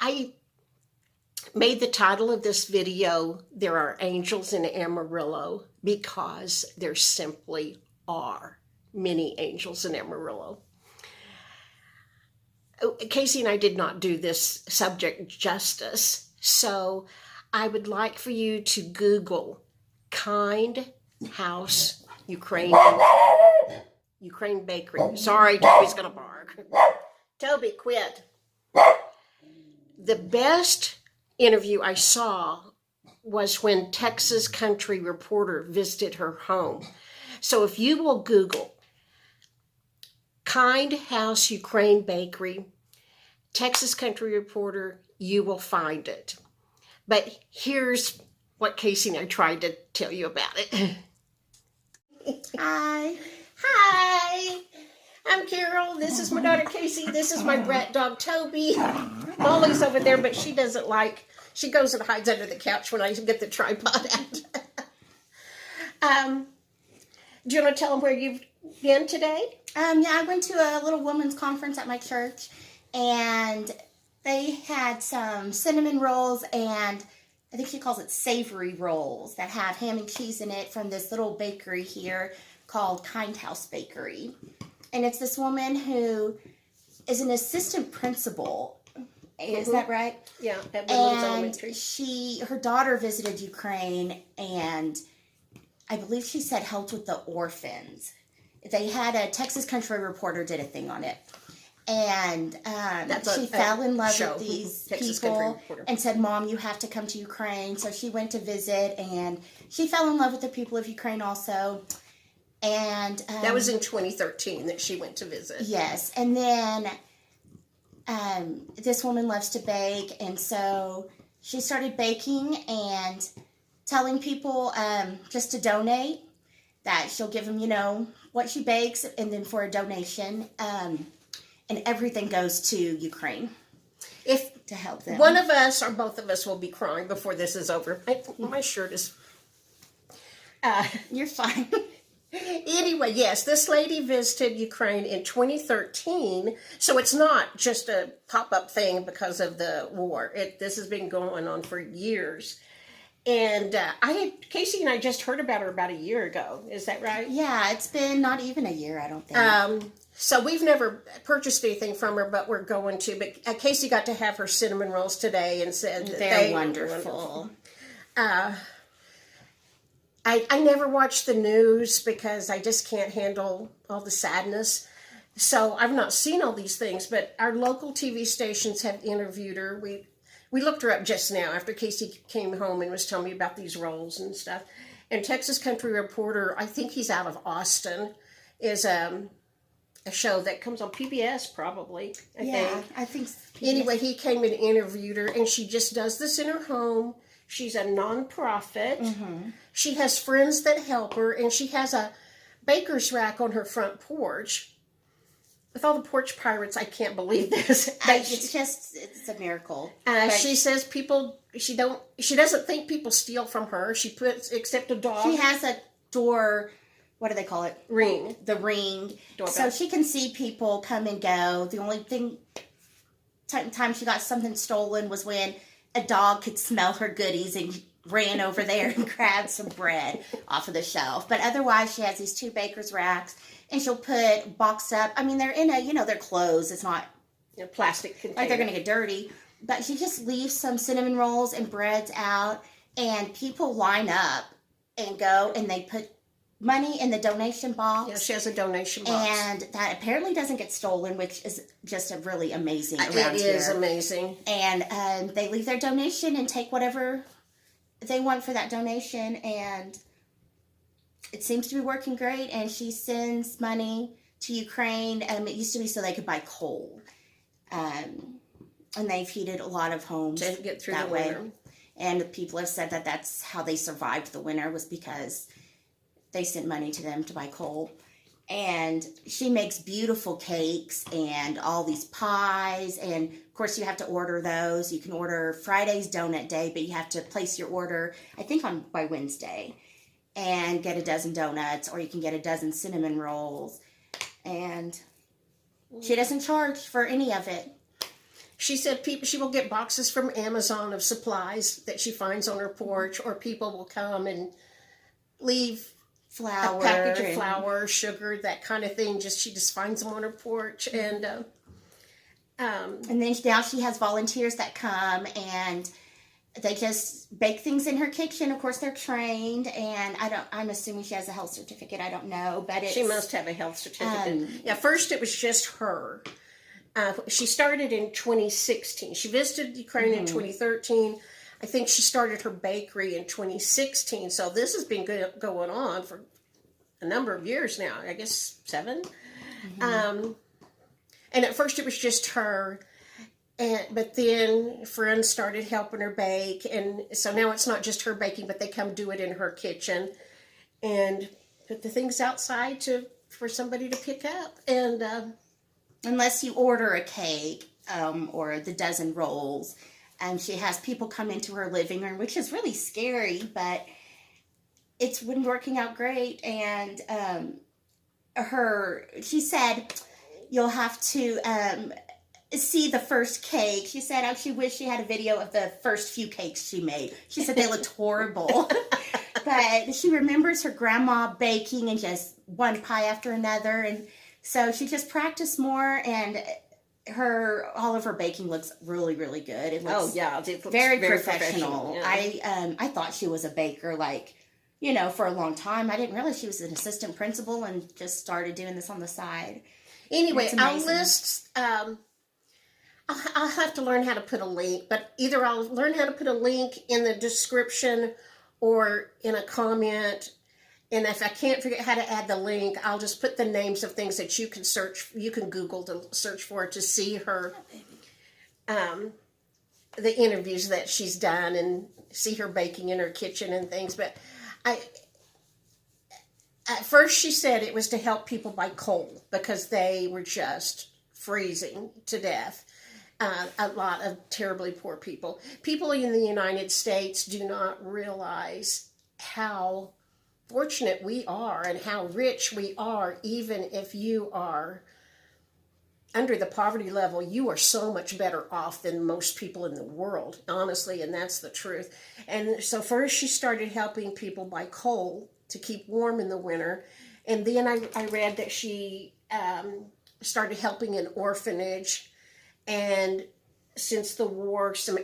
I made the title of this video, There Are Angels in Amarillo, because there simply are many angels in Amarillo. Casey and I did not do this subject justice, so I would like for you to Google Kind House Ukraine Bakery. Sorry, Toby's gonna bark. Toby, quit. The best interview I saw was when Texas Country Reporter visited her home. So if you will Google Kind House Ukraine Bakery, Texas Country Reporter, you will find it. But here's what Casey and I tried to tell you about it. Hi. Hi, I'm Carol. This is my daughter Casey. This is my brat dog Toby. Molly's over there, but she doesn't like, she goes and hides under the couch when I get the tripod out. Do you want to tell them where you've been today? Yeah, I went to a little women's conference at my church, and they had some cinnamon rolls, and I think she calls it savory rolls that have ham and cheese in it from this little bakery here called Kind House Bakery. And it's this woman who is an assistant principal. Is that right? Yeah, at Woodlands Elementary. Her daughter visited Ukraine, and I believe she said helped with the orphans. They had a Texas Country Reporter did a thing on it. And she fell in love with these people and said, Mom, you have to come to Ukraine. So she went to visit, and she fell in love with the people of Ukraine also. And that was in 2013 that she went to visit. Yes. And then this woman loves to bake, and so she started baking and telling people just to donate, that she'll give them, what she bakes, and then for a donation, and everything goes to Ukraine to help them. One of us or both of us will be crying before this is over. My shirt is... You're fine. Anyway, yes, this lady visited Ukraine in 2013, so it's not just a pop-up thing because of the war. This has been going on for years. And Casey and I just heard about her about a year ago. Is that right? Yeah, it's been not even a year, I don't think. So we've never purchased anything from her, but we're going to. But Casey got to have her cinnamon rolls today and said that they're wonderful. I never watch the news because I just can't handle all the sadness. So I've not seen all these things, but our local TV stations have interviewed her. We looked her up just now after Casey came home and was telling me about these rolls and stuff. And Texas Country Reporter, I think he's out of Austin, is a show that comes on PBS probably, I think so. Anyway, he came and interviewed her, and she just does this in her home. She's a nonprofit. Mm-hmm. She has friends that help her, and she has a baker's rack on her front porch. With all the porch pirates, I can't believe this. It's a miracle. She says she doesn't think people steal from her. She puts, except a dog. She has a door, what do they call it? Ring. The ring. Doorbell. So she can see people come and go. The only time she got something stolen was when a dog could smell her goodies and ran over there and grabbed some bread off of the shelf. But otherwise, she has these 2 baker's racks, and she'll put boxed up. I mean, they're in they're closed. It's not a plastic container. Like they're going to get dirty. But she just leaves some cinnamon rolls and breads out, and people line up and go, and they put money in the donation box. Yeah, she has a donation box. And that apparently doesn't get stolen, which is just a really amazing around here. It is amazing. And they leave their donation and take whatever they want for that donation, and it seems to be working great. And she sends money to Ukraine. It used to be so they could buy coal. And they've heated a lot of homes to get through that the way. winter. And people have said that that's how they survived the winter, was because they sent money to them to buy coal. And she makes beautiful cakes and all these pies. And, of course, you have to order those. You can order Friday's donut day, but you have to place your order, I think, by Wednesday. And get a dozen donuts, or you can get a dozen cinnamon rolls. And she doesn't charge for any of it. she said she will get boxes from Amazon of supplies that she finds on her porch, or people will come and leave Flour, a package of flour, sugar, that kind of thing. She just finds them on her porch, and then now she has volunteers that come and they just bake things in her kitchen. Of course, they're trained, and I'm assuming she has a health certificate. I don't know, but she must have a health certificate. Yeah, first it was just her. She started in 2016. She visited Ukraine in 2013. I think she started her bakery in 2016. So this has been going on for a number of years now. I guess 7. And at first it was just her. But then friends started helping her bake, and so now it's not just her baking, but they come do it in her kitchen and put the things outside for somebody to pick up. And unless you order a cake or the dozen rolls, and she has people come into her living room, which is really scary, but it's been working out great. And she said, you'll have to see the first cake. She said, oh, she wished she had a video of the first few cakes she made. She said they looked horrible. But she remembers her grandma baking and just one pie after another. And so she just practiced more, and all of her baking looks really, really good. It looks very professional. Yeah. I thought she was a baker, for a long time. I didn't realize she was an assistant principal and just started doing this on the side. Anyway, I'll list... I'll have to learn how to put a link, but either I'll learn how to put a link in the description or in a comment. And if I can't figure out how to add the link, I'll just put the names of things that you can Google to search for to see her, the interviews that she's done and see her baking in her kitchen and things. But at first she said it was to help people buy coal because they were just freezing to death. A lot of terribly poor people. People in the United States do not realize how fortunate we are and how rich we are. Even if you are under the poverty level, you are so much better off than most people in the world, honestly, and that's the truth. And so first she started helping people buy coal to keep warm in the winter. And then I read that she started helping an orphanage. And since the war, some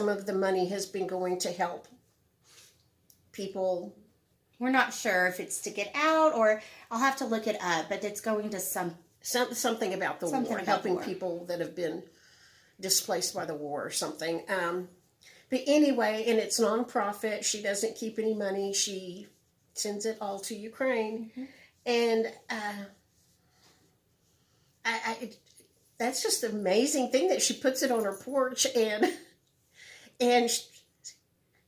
of the money has been going to help people. We're not sure if it's to get out, or I'll have to look it up, but it's going to something about the war, helping people that have been displaced by the war or something. But anyway, and it's nonprofit. She doesn't keep any money. She sends it all to Ukraine. And that's just an amazing thing that she puts it on her porch, and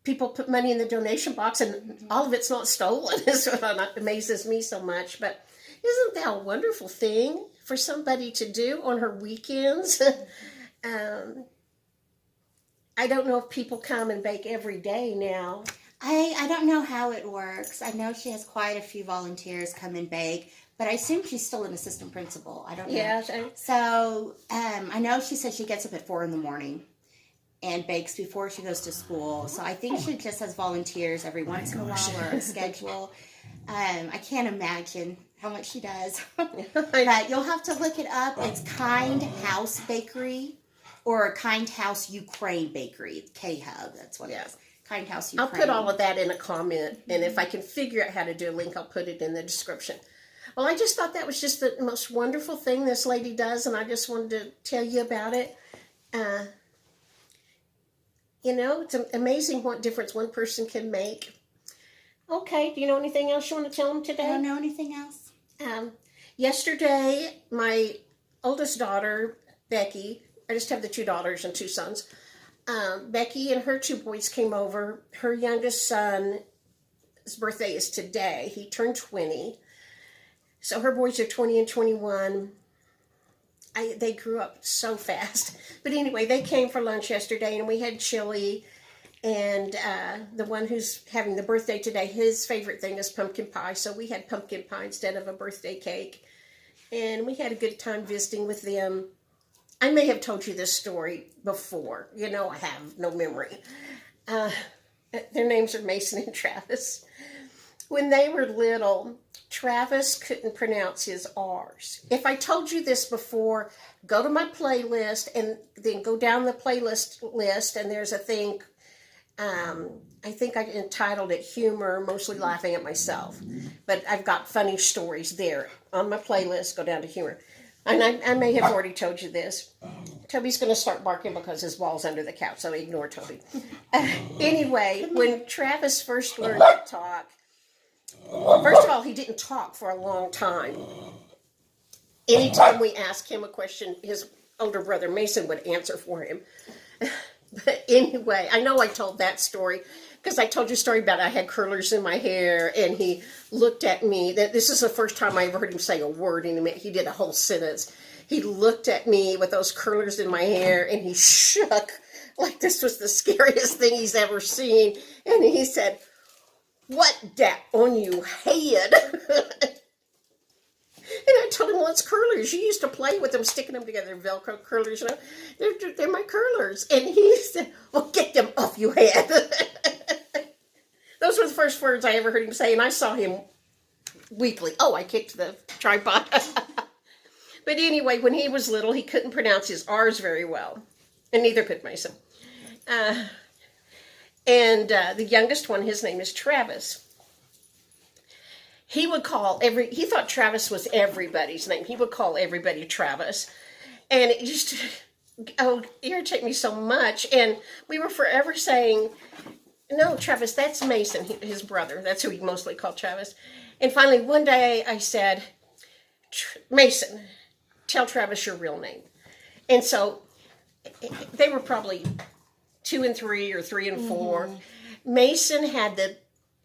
people put money in the donation box, and all of it's not stolen. That's what amazes me so much. But isn't that a wonderful thing for somebody to do on her weekends? I don't know if people come and bake every day now. I don't know how it works. I know she has quite a few volunteers come and bake, but I assume she's still an assistant principal. I don't know. Yeah. So I know she says she gets up at 4 a.m. and bakes before she goes to school. So I think she just has volunteers every once in a while, or a schedule. I can't imagine how much she does. But you'll have to look it up. It's Kind House Bakery, or Kind House Ukraine Bakery. K-Hub, that's what it is. Kind House Ukraine. I'll put all of that in a comment, and if I can figure out how to do a link, I'll put it in the description. Well, I just thought that was just the most wonderful thing this lady does, and I just wanted to tell you about it. It's amazing what difference one person can make. Okay, do you know anything else you want to tell them today? I don't know anything else. Yesterday, my oldest daughter, Becky, I just have the 2 daughters and 2 sons. Becky and her 2 boys came over. Her youngest son, his birthday is today. He turned 20. So her boys are 20 and 21. They grew up so fast. But anyway, they came for lunch yesterday, and we had chili. And the one who's having the birthday today, his favorite thing is pumpkin pie. So we had pumpkin pie instead of a birthday cake. And we had a good time visiting with them. I may have told you this story before. You know, I have no memory. Their names are Mason and Travis. When they were little, Travis couldn't pronounce his R's. If I told you this before, go to my playlist and then go down the playlist list, and there's a thing, I think I entitled it Humor, mostly laughing at myself. But I've got funny stories there on my playlist. Go down to Humor. And I may have already told you this. Toby's going to start barking because his ball's under the couch, so ignore Toby. Anyway, when Travis first learned to talk, first of all, he didn't talk for a long time. Anytime we asked him a question, his older brother Mason would answer for him. But anyway, I know I told that story because I told you a story about I had curlers in my hair, and he looked at me. This is the first time I ever heard him say a word, and he did a whole sentence. He looked at me with those curlers in my hair, and he shook like this was the scariest thing he's ever seen. And he said, "What dat on you head?" And I told him, well, it's curlers. You used to play with them, sticking them together, Velcro curlers. You know, they're my curlers. And he said, well, get them off your head. Those were the first words I ever heard him say, and I saw him weekly. Oh, I kicked the tripod. But anyway, when he was little, he couldn't pronounce his R's very well, and neither could Mason. And the youngest one, his name is Travis. He would call he thought Travis was everybody's name. He would call everybody Travis. And it used to irritate me so much. And we were forever saying, no, Travis, that's Mason, his brother. That's who he mostly called Travis. And finally, one day I said, Mason, tell Travis your real name. And so they were probably 2 and 3 or 3 and 4. Mm-hmm. Mason had the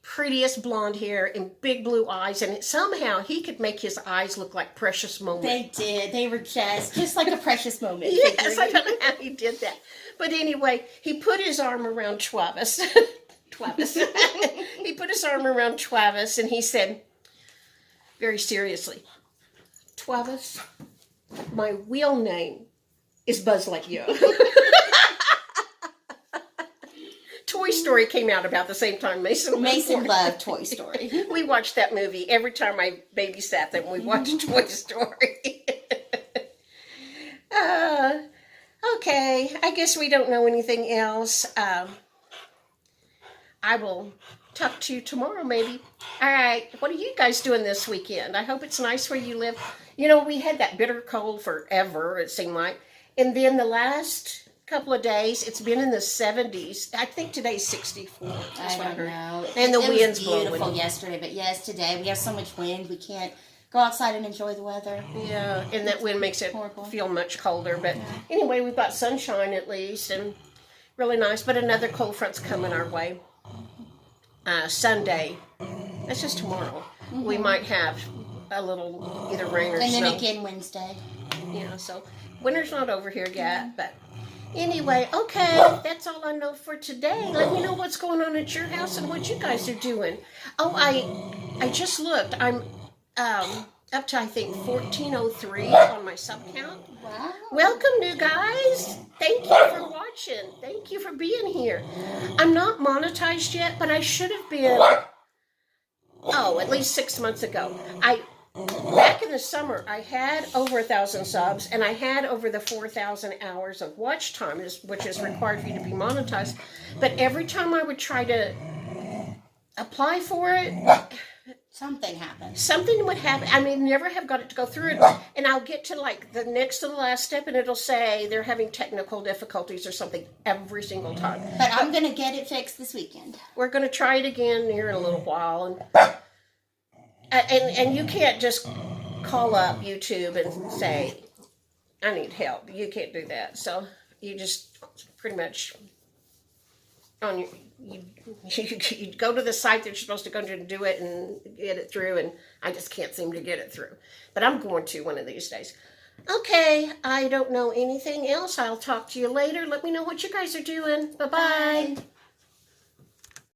prettiest blonde hair and big blue eyes, and somehow he could make his eyes look like precious moments. They did. They were just like a precious moment. Yes, I don't know how he did that. But anyway, he put his arm around Travis. He put his arm around Travis, and he said, very seriously, Travis, my real name is Buzz Lightyear. Toy Story came out about the same time Mason loved Toy Story. We watched that movie every time I babysat them. We watched Toy Story. Okay, I guess we don't know anything else. I will talk to you tomorrow, maybe. All right, what are you guys doing this weekend? I hope it's nice where you live. You know, we had that bitter cold forever, it seemed like. And then the last couple of days, it's been in the 70s. I think today's 64. I don't know. And the wind's blowing. It was beautiful yesterday, but yes, today we have so much wind, we can't go outside and enjoy the weather. Yeah, and that wind makes it feel much colder. But anyway, we've got sunshine at least, and really nice. But another cold front's coming our way. Sunday. That's just tomorrow. Mm-hmm. We might have a little either rain or snow. And then again Wednesday. Yeah, so winter's not over here yet, but anyway, okay, that's all I know for today. Let me know what's going on at your house and what you guys are doing. Oh, I just looked. I'm up to, I think, 1403 on my sub count. Wow. Welcome, new guys. Thank you for watching. Thank you for being here. I'm not monetized yet, but I should have been, at least 6 months ago. Back in the summer, I had over 1,000 subs, and I had over the 4,000 hours of watch time, which is required for you to be monetized. But every time I would try to apply for it, something happened. Something would happen. I mean, never have got it to go through it. And I'll get to like the next to the last step, and it'll say they're having technical difficulties or something every single time. But I'm going to get it fixed this weekend. We're going to try it again here in a little while. And you can't just call up YouTube and say, I need help. You can't do that. So you just pretty much on your, you go to the site that you're supposed to go to do it and get it through, and I just can't seem to get it through. But I'm going to one of these days. Okay, I don't know anything else. I'll talk to you later. Let me know what you guys are doing. Bye-bye. Bye.